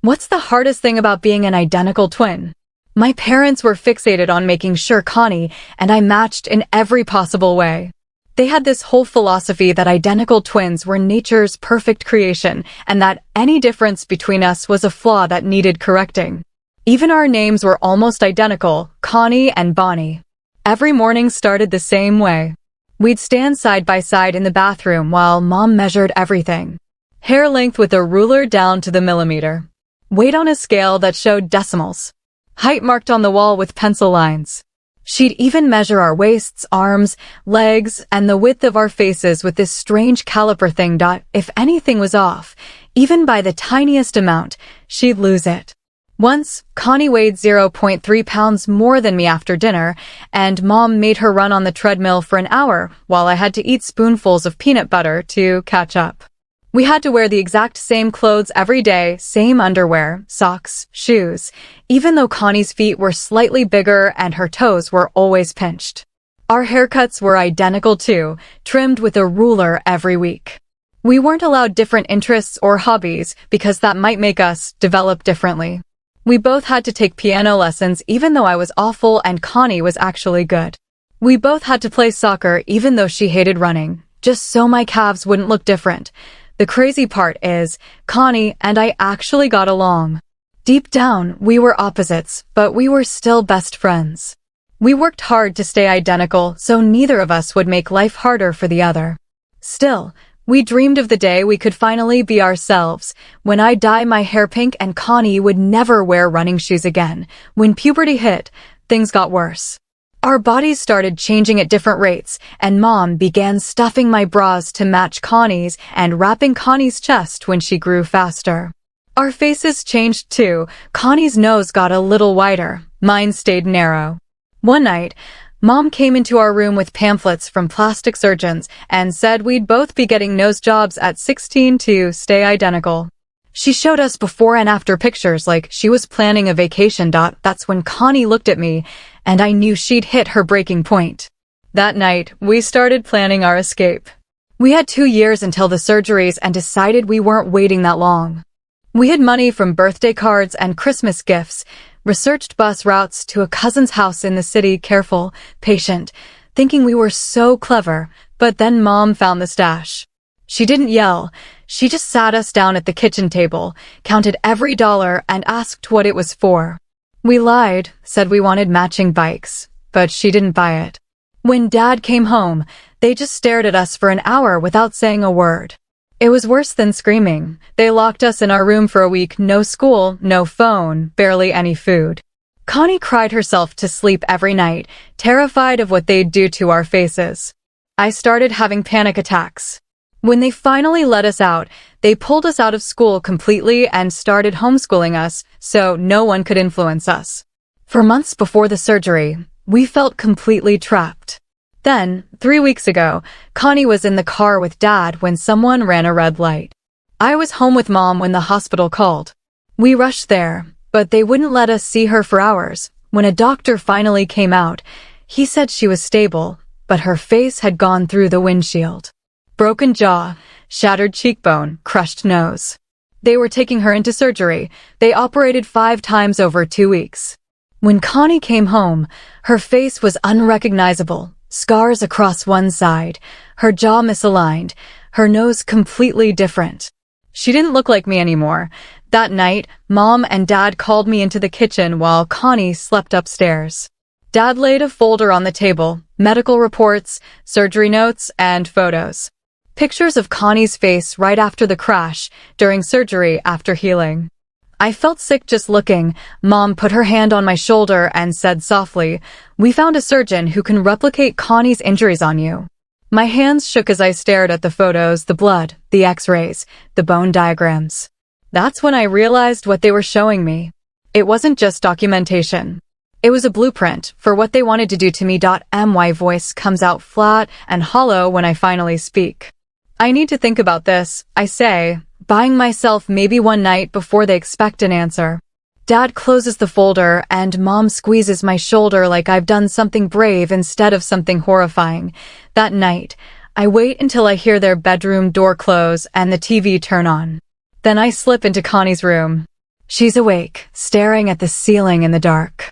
What's the hardest thing about being an identical twin? My parents were fixated on making sure Connie and I matched in every possible way. They had this whole philosophy that identical twins were nature's perfect creation and that any difference between us was a flaw that needed correcting. Even our names were almost identical, Connie and Bonnie. Every morning started the same way. We'd stand side by side in the bathroom while Mom measured everything. Hair length with a ruler down to the millimeter. Weight on a scale that showed decimals. Height marked on the wall with pencil lines. She'd even measure our waists, arms, legs, and the width of our faces with this strange caliper thing. If anything was off, even by the tiniest amount, she'd lose it. Once, Connie weighed 0.3 pounds more than me after dinner, and Mom made her run on the treadmill for an hour while I had to eat spoonfuls of peanut butter to catch up. We had to wear the exact same clothes every day, same underwear, socks, shoes, even though Connie's feet were slightly bigger and her toes were always pinched. Our haircuts were identical too, trimmed with a ruler every week. We weren't allowed different interests or hobbies because that might make us develop differently. We both had to take piano lessons even though I was awful and Connie was actually good. We both had to play soccer even though she hated running, just so my calves wouldn't look different. The crazy part is, Connie and I actually got along. Deep down, we were opposites, but we were still best friends. We worked hard to stay identical so neither of us would make life harder for the other. Still, we dreamed of the day we could finally be ourselves, when I dye my hair pink and Connie would never wear running shoes again. When puberty hit, things got worse. Our bodies started changing at different rates, and Mom began stuffing my bras to match Connie's and wrapping Connie's chest when she grew faster. Our faces changed too. Connie's nose got a little wider, mine stayed narrow. One night, Mom came into our room with pamphlets from plastic surgeons and said we'd both be getting nose jobs at 16 to stay identical. She showed us before and after pictures like she was planning a vacation. That's when Connie looked at me, and I knew she'd hit her breaking point. That night, we started planning our escape. We had 2 years until the surgeries and decided we weren't waiting that long. We had money from birthday cards and Christmas gifts, researched bus routes to a cousin's house in the city, careful, patient, thinking we were so clever, but then Mom found the stash. She didn't yell, she just sat us down at the kitchen table, counted every dollar, and asked what it was for. We lied, said we wanted matching bikes, but she didn't buy it. When Dad came home, they just stared at us for an hour without saying a word. It was worse than screaming. They locked us in our room for a week, no school, no phone, barely any food. Connie cried herself to sleep every night, terrified of what they'd do to our faces. I started having panic attacks. When they finally let us out, they pulled us out of school completely and started homeschooling us so no one could influence us. For months before the surgery, we felt completely trapped. Then, 3 weeks ago, Connie was in the car with Dad when someone ran a red light. I was home with Mom when the hospital called. We rushed there, but they wouldn't let us see her for hours. When a doctor finally came out, he said she was stable, but her face had gone through the windshield. Broken jaw, shattered cheekbone, crushed nose. They were taking her into surgery. They operated 5 times over 2 weeks. When Connie came home, her face was unrecognizable, scars across one side, her jaw misaligned, her nose completely different. She didn't look like me anymore. That night, Mom and Dad called me into the kitchen while Connie slept upstairs. Dad laid a folder on the table, medical reports, surgery notes, and photos. Pictures of Connie's face right after the crash, during surgery, after healing. I felt sick just looking. Mom put her hand on my shoulder and said softly, "We found a surgeon who can replicate Connie's injuries on you." My hands shook as I stared at the photos, the blood, the x-rays, the bone diagrams. That's when I realized what they were showing me. It wasn't just documentation. It was a blueprint for what they wanted to do to me. My voice comes out flat and hollow when I finally speak. I need to think about this, I say, buying myself maybe one night before they expect an answer. Dad closes the folder and Mom squeezes my shoulder like I've done something brave instead of something horrifying. That night, I wait until I hear their bedroom door close and the TV turn on. Then I slip into Connie's room. She's awake, staring at the ceiling in the dark.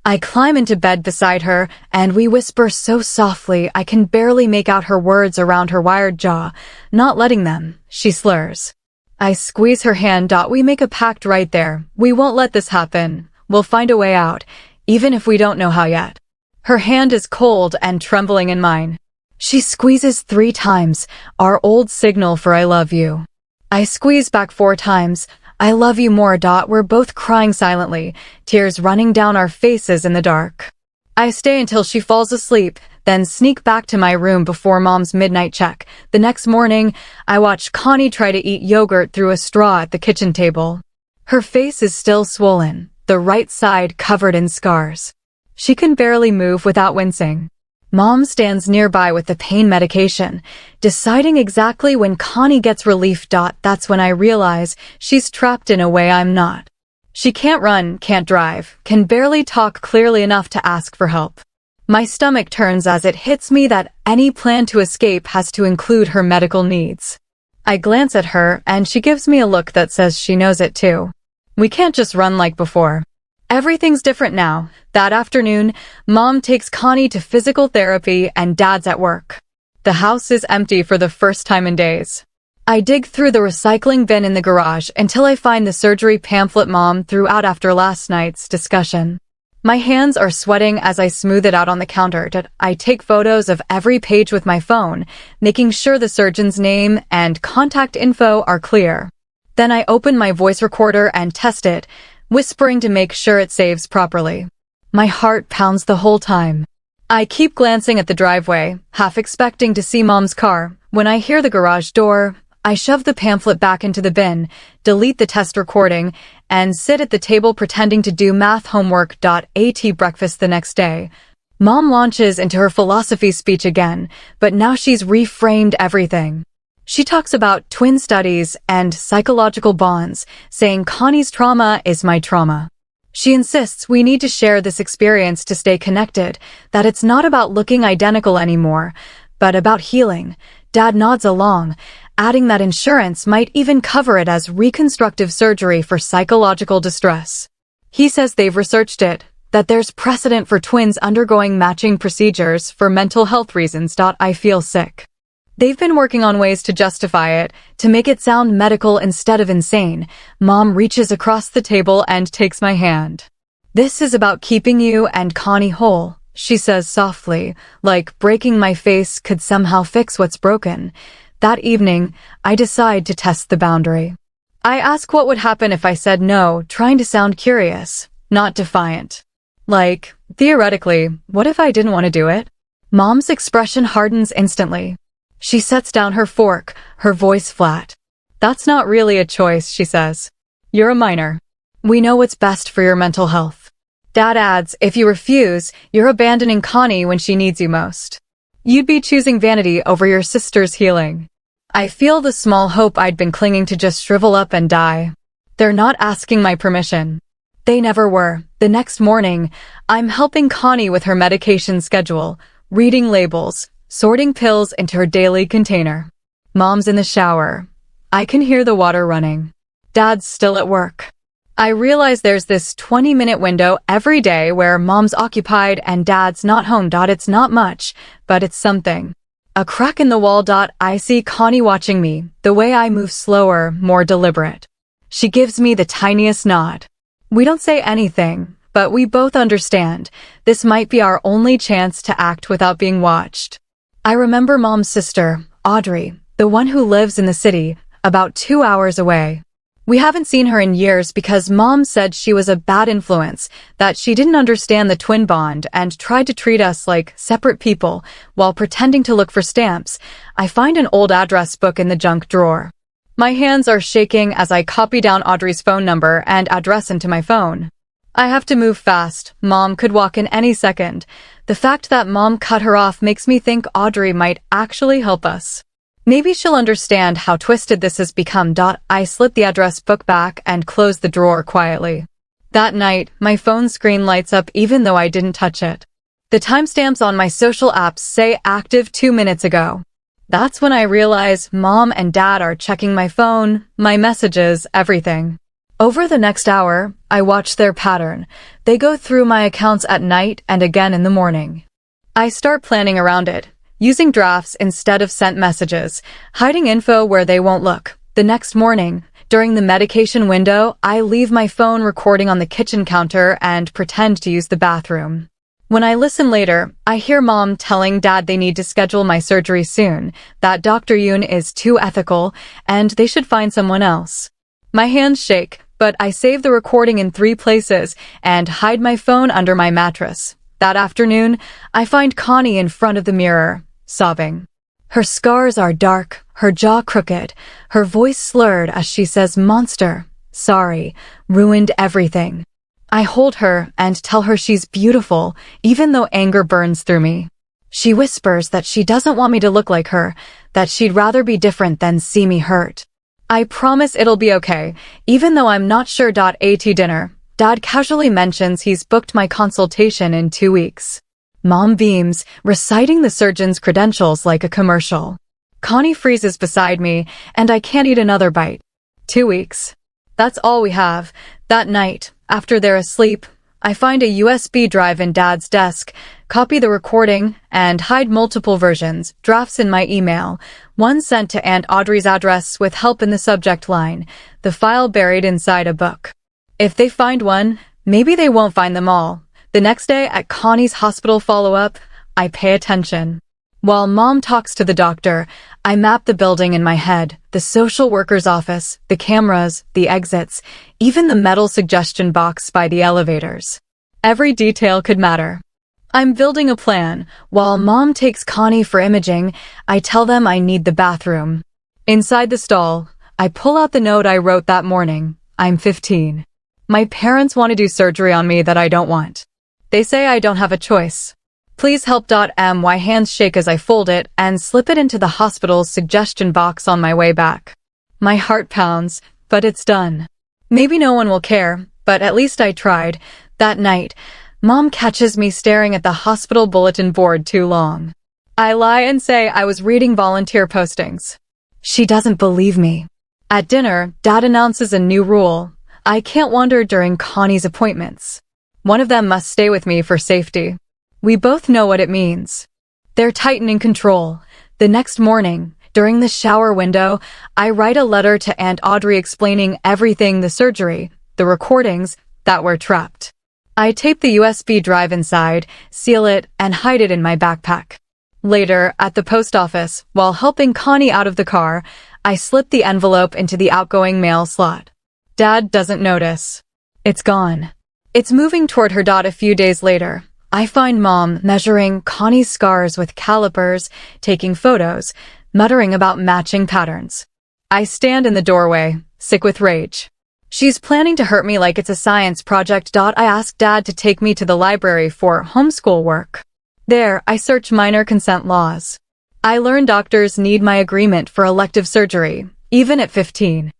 I climb into bed beside her, and we whisper so softly I can barely make out her words around her wired jaw, not letting them. She slurs. I squeeze her hand. We make a pact right there. We won't let this happen. We'll find a way out, even if we don't know how yet. Her hand is cold and trembling in mine. She squeezes 3 times, our old signal for I love you. I squeeze back 4 times. I love you more. We're both crying silently, tears running down our faces in the dark. I stay until she falls asleep, then sneak back to my room before Mom's midnight check. The next morning, I watch Connie try to eat yogurt through a straw at the kitchen table. Her face is still swollen, the right side covered in scars. She can barely move without wincing. Mom stands nearby with the pain medication, deciding exactly when Connie gets relief. That's when I realize she's trapped in a way I'm not. She can't run, can't drive, can barely talk clearly enough to ask for help. My stomach turns as it hits me that any plan to escape has to include her medical needs. I glance at her, and she gives me a look that says she knows it too. We can't just run like before. Everything's different now. That afternoon, Mom takes Connie to physical therapy and Dad's at work. The house is empty for the first time in days. I dig through the recycling bin in the garage until I find the surgery pamphlet Mom threw out after last night's discussion. My hands are sweating as I smooth it out on the counter. I take photos of every page with my phone, making sure the surgeon's name and contact info are clear. Then I open my voice recorder and test it, whispering to make sure it saves properly. My heart pounds the whole time. I keep glancing at the driveway, half expecting to see Mom's car. When I hear the garage door, I shove the pamphlet back into the bin, delete the test recording, and sit at the table pretending to do math homework. At breakfast the next day. Mom launches into her philosophy speech again, but now she's reframed everything. She talks about twin studies and psychological bonds, saying Connie's trauma is my trauma. She insists we need to share this experience to stay connected, that it's not about looking identical anymore, but about healing. Dad nods along, adding that insurance might even cover it as reconstructive surgery for psychological distress. He says they've researched it, that there's precedent for twins undergoing matching procedures for mental health reasons. I feel sick. They've been working on ways to justify it, to make it sound medical instead of insane. Mom reaches across the table and takes my hand. This is about keeping you and Connie whole, she says softly, like breaking my face could somehow fix what's broken. That evening, I decide to test the boundary. I ask what would happen if I said no, trying to sound curious, not defiant. Like, theoretically, what if I didn't want to do it? Mom's expression hardens instantly. She sets down her fork, her voice flat. That's not really a choice, she says. You're a minor. We know what's best for your mental health. Dad adds, if you refuse, you're abandoning Connie when she needs you most. You'd be choosing vanity over your sister's healing. I feel the small hope I'd been clinging to just shrivel up and die. They're not asking my permission. They never were. The next morning, I'm helping Connie with her medication schedule, reading labels, sorting pills into her daily container. Mom's in the shower. I can hear the water running. Dad's still at work. I realize there's this 20-minute window every day where Mom's occupied and Dad's not home. It's not much, but it's something. A crack in the wall. I see Connie watching me, the way I move slower, more deliberate. She gives me the tiniest nod. We don't say anything, but we both understand. This might be our only chance to act without being watched. I remember Mom's sister, Audrey, the one who lives in the city, about 2 hours away. We haven't seen her in years because Mom said she was a bad influence, that she didn't understand the twin bond and tried to treat us like separate people while pretending to look for stamps. I find an old address book in the junk drawer. My hands are shaking as I copy down Audrey's phone number and address into my phone. I have to move fast. Mom could walk in any second. The fact that Mom cut her off makes me think Audrey might actually help us. Maybe she'll understand how twisted this has become. I slip the address book back and close the drawer quietly. That night, my phone screen lights up even though I didn't touch it. The timestamps on my social apps say active 2 minutes ago. That's when I realize Mom and Dad are checking my phone, my messages, everything. Over the next hour, I watch their pattern. They go through my accounts at night and again in the morning. I start planning around it, using drafts instead of sent messages, hiding info where they won't look. The next morning, during the medication window, I leave my phone recording on the kitchen counter and pretend to use the bathroom. When I listen later, I hear Mom telling Dad they need to schedule my surgery soon, that Dr. Yoon is too ethical, and they should find someone else. My hands shake, but I save the recording in 3 places and hide my phone under my mattress. That afternoon, I find Connie in front of the mirror, sobbing. Her scars are dark, her jaw crooked, her voice slurred as she says, "Monster, sorry, ruined everything." I hold her and tell her she's beautiful, even though anger burns through me. She whispers that she doesn't want me to look like her, that she'd rather be different than see me hurt. I promise it'll be okay, even though I'm not sure. At dinner, Dad casually mentions he's booked my consultation in 2 weeks. Mom beams, reciting the surgeon's credentials like a commercial. Connie freezes beside me, and I can't eat another bite. 2 weeks. That's all we have. That night, after they're asleep, I find a USB drive in Dad's desk, copy the recording, and hide multiple versions, drafts in my email, one sent to Aunt Audrey's address with help in the subject line, the file buried inside a book. If they find one, maybe they won't find them all. The next day at Connie's hospital follow-up, I pay attention. While Mom talks to the doctor, I map the building in my head, the social worker's office, the cameras, the exits, even the metal suggestion box by the elevators. Every detail could matter. I'm building a plan. While Mom takes Connie for imaging, I tell them I need the bathroom. Inside the stall, I pull out the note I wrote that morning. I'm 15. My parents want to do surgery on me that I don't want. They say I don't have a choice. Please help. My hands shake as I fold it and slip it into the hospital's suggestion box on my way back. My heart pounds, but it's done. Maybe no one will care, but at least I tried. That night, Mom catches me staring at the hospital bulletin board too long. I lie and say I was reading volunteer postings. She doesn't believe me. At dinner, Dad announces a new rule. I can't wander during Connie's appointments. One of them must stay with me for safety. We both know what it means. They're tightening control. The next morning, during the shower window, I write a letter to Aunt Audrey explaining everything: the surgery, the recordings, that were trapped. I tape the USB drive inside, seal it, and hide it in my backpack. Later, at the post office, while helping Connie out of the car, I slip the envelope into the outgoing mail slot. Dad doesn't notice. It's gone. It's moving toward her. A few days later, I find Mom measuring Connie's scars with calipers, taking photos, muttering about matching patterns. I stand in the doorway, sick with rage. She's planning to hurt me like it's a science project. I ask Dad to take me to the library for homeschool work. There, I search minor consent laws. I learn doctors need my agreement for elective surgery, even at 15.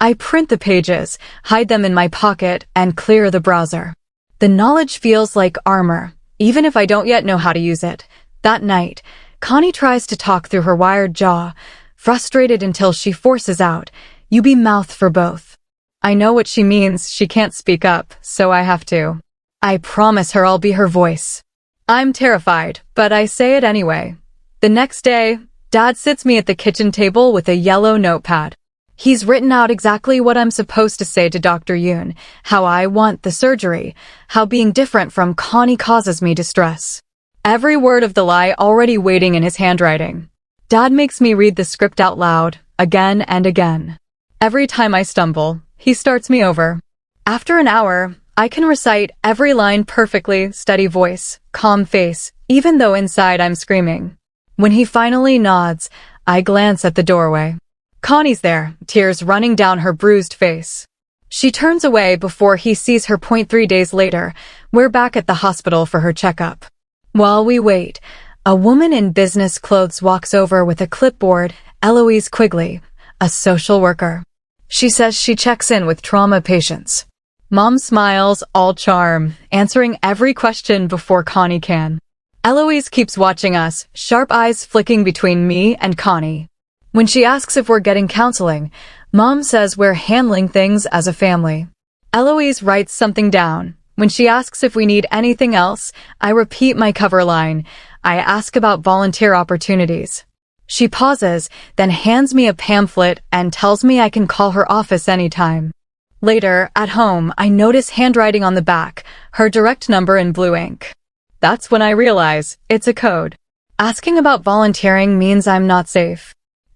I print the pages, hide them in my pocket, and clear the browser. The knowledge feels like armor, even if I don't yet know how to use it. That night, Connie tries to talk through her wired jaw, frustrated until she forces out, "You be mouth for both." I know what she means. She can't speak up, so I have to. I promise her I'll be her voice. I'm terrified, but I say it anyway. The next day, Dad sits me at the kitchen table with a yellow notepad. He's written out exactly what I'm supposed to say to Dr. Yoon, how I want the surgery, how being different from Connie causes me distress. Every word of the lie already waiting in his handwriting. Dad makes me read the script out loud, again and again. Every time I stumble, he starts me over. After an hour, I can recite every line perfectly, steady voice, calm face, even though inside I'm screaming. When he finally nods, I glance at the doorway. Connie's there, tears running down her bruised face. She turns away before he sees her. 3 days later, we're back at the hospital for her checkup. While we wait, a woman in business clothes walks over with a clipboard, Eloise Quigley, a social worker. She says she checks in with trauma patients. Mom smiles, all charm, answering every question before Connie can. Eloise keeps watching us, sharp eyes flicking between me and Connie. When she asks if we're getting counseling, Mom says we're handling things as a family. Eloise writes something down. When she asks if we need anything else, I repeat my cover line. I ask about volunteer opportunities. She pauses, then hands me a pamphlet and tells me I can call her office anytime. Later, at home, I notice handwriting on the back, her direct number in blue ink. That's when I realize it's a code. Asking about volunteering means I'm not safe.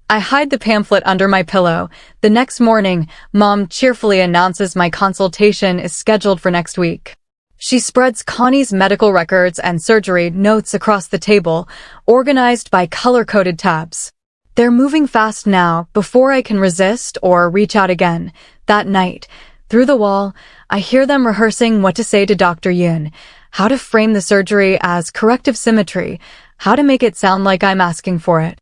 I hide the pamphlet under my pillow. The next morning, Mom cheerfully announces my consultation is scheduled for next week. She spreads Connie's medical records and surgery notes across the table, organized by color-coded tabs. They're moving fast now, before I can resist or reach out again. That night, through the wall, I hear them rehearsing what to say to Dr. Yoon, how to frame the surgery as corrective symmetry, how to make it sound like I'm asking for it.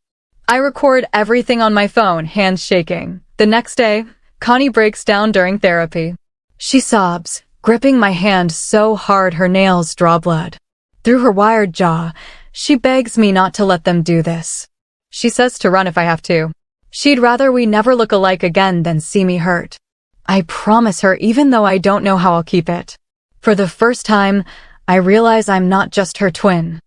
I record everything on my phone, hands shaking. The next day, Connie breaks down during therapy. She sobs, gripping my hand so hard her nails draw blood. Through her wired jaw, she begs me not to let them do this. She says to run if I have to. She'd rather we never look alike again than see me hurt. I promise her even though I don't know how I'll keep it. For the first time, I realize I'm not just her twin.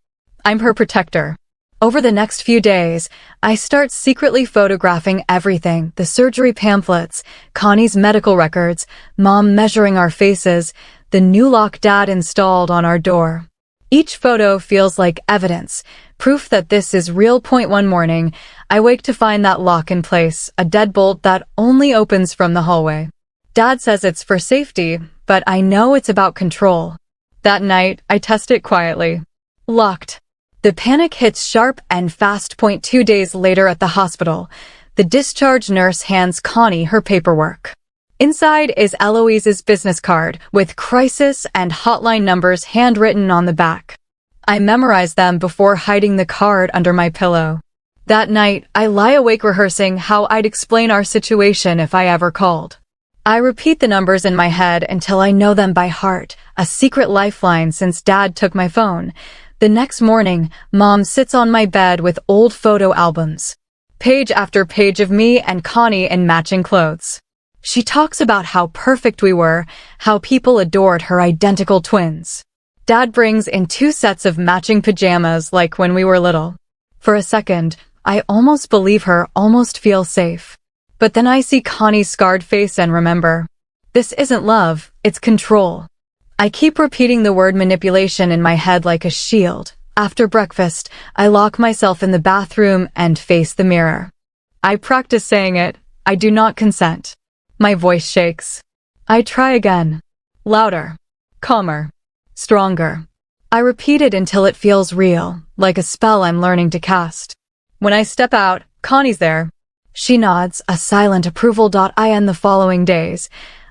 I'm her protector. Over the next few days, I start secretly photographing everything, the surgery pamphlets, Connie's medical records, Mom measuring our faces, the new lock Dad installed on our door. Each photo feels like evidence, proof that this is real. One morning, I wake to find that lock in place, a deadbolt that only opens from the hallway. Dad says it's for safety, but I know it's about control. That night, I test it quietly. Locked. The panic hits sharp and fast. 2 days later at the hospital, the discharge nurse hands Connie her paperwork. Inside is Eloise's business card with crisis and hotline numbers handwritten on the back. I memorize them before hiding the card under my pillow. That night, I lie awake rehearsing how I'd explain our situation if I ever called. I repeat the numbers in my head until I know them by heart, a secret lifeline since Dad took my phone. The next morning, Mom sits on my bed with old photo albums. Page after page of me and Connie in matching clothes. She talks about how perfect we were, how people adored her identical twins. Dad brings in 2 sets of matching pajamas like when we were little. For a second, I almost believe her, almost feel safe. But then I see Connie's scarred face and remember. This isn't love, it's control. I keep repeating the word manipulation in my head like a shield. After breakfast, I lock myself in the bathroom and face the mirror. I practice saying it. I do not consent. My voice shakes. I try again. Louder. Calmer. Stronger. I repeat it until it feels real, like a spell I'm learning to cast. When I step out, Connie's there. She nods, a silent approval. In the following days,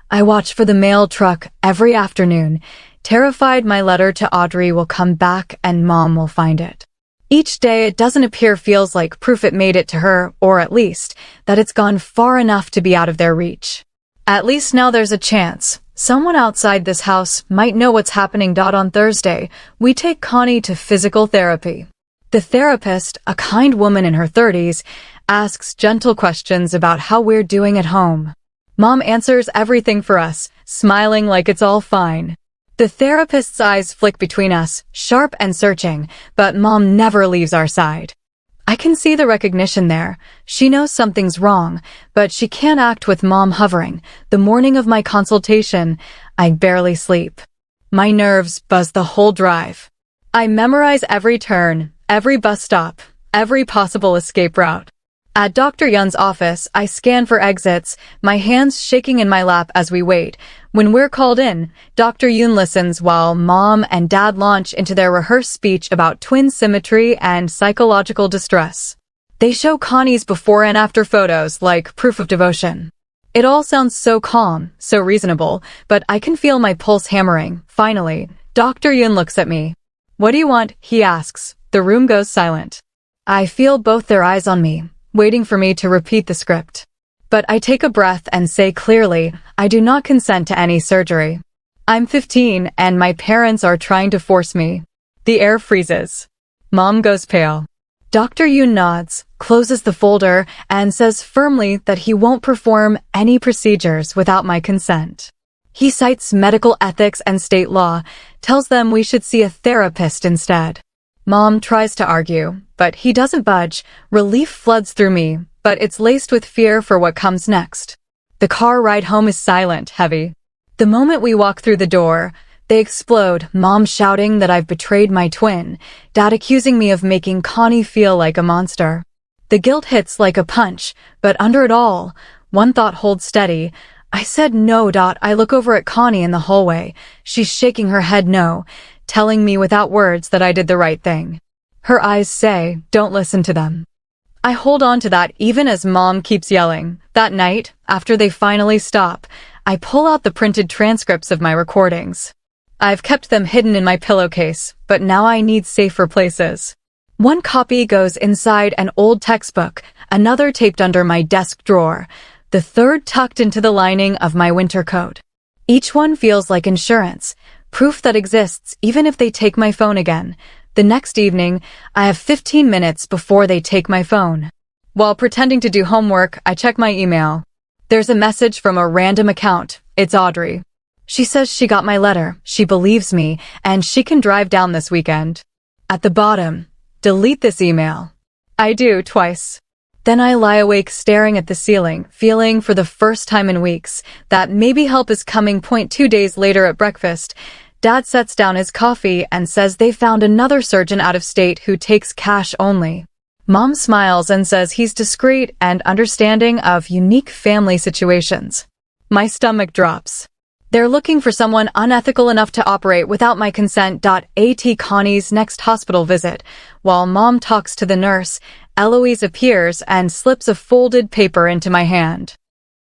I watch for the mail truck every afternoon, terrified my letter to Audrey will come back and Mom will find it. Each day it doesn't appear feels like proof it made it to her, or at least, that it's gone far enough to be out of their reach. At least now there's a chance. Someone outside this house might know what's happening. On Thursday, we take Connie to physical therapy. The therapist, a kind woman in her 30s, asks gentle questions about how we're doing at home. Mom answers everything for us, smiling like it's all fine. The therapist's eyes flick between us, sharp and searching, but Mom never leaves our side. I can see the recognition there. She knows something's wrong, but she can't act with Mom hovering. The morning of my consultation, I barely sleep. My nerves buzz the whole drive. I memorize every turn, every bus stop, every possible escape route. At Dr. Yun's office, I scan for exits, my hands shaking in my lap as we wait. When we're called in, Dr. Yun listens while Mom and Dad launch into their rehearsed speech about twin symmetry and psychological distress. They show Connie's before and after photos like proof of devotion. It all sounds so calm, so reasonable, but I can feel my pulse hammering. Finally, Dr. Yun looks at me. "What do you want?" he asks. The room goes silent. I feel both their eyes on me, waiting for me to repeat the script. But I take a breath and say clearly, I do not consent to any surgery. I'm 15 and my parents are trying to force me. The air freezes. Mom goes pale. Dr. Yoon nods, closes the folder, and says firmly that he won't perform any procedures without my consent. He cites medical ethics and state law, tells them we should see a therapist instead. Mom tries to argue, but he doesn't budge. Relief floods through me, but it's laced with fear for what comes next. The car ride home is silent, heavy. The moment we walk through the door, they explode, Mom shouting that I've betrayed my twin, Dad accusing me of making Connie feel like a monster. The guilt hits like a punch, but under it all, one thought holds steady. I said no. I look over at Connie in the hallway. She's shaking her head no, telling me without words that I did the right thing. Her eyes say, don't listen to them. I hold on to that even as Mom keeps yelling. That night, after they finally stop, I pull out the printed transcripts of my recordings. I've kept them hidden in my pillowcase, but now I need safer places. One copy goes inside an old textbook, another taped under my desk drawer, the third tucked into the lining of my winter coat. Each one feels like insurance, proof that exists even if they take my phone again. The next evening, I have 15 minutes before they take my phone. While pretending to do homework, I check my email. There's a message from a random account. It's Audrey. She says she got my letter, she believes me, and she can drive down this weekend. At the bottom, delete this email. I do, twice. Then I lie awake staring at the ceiling, feeling for the first time in weeks that maybe help is coming. 2 days later at breakfast, Dad sets down his coffee and says they found another surgeon out of state who takes cash only. Mom smiles and says he's discreet and understanding of unique family situations. My stomach drops. They're looking for someone unethical enough to operate without my consent. At Connie's next hospital visit, while Mom talks to the nurse, Eloise appears and slips a folded paper into my hand.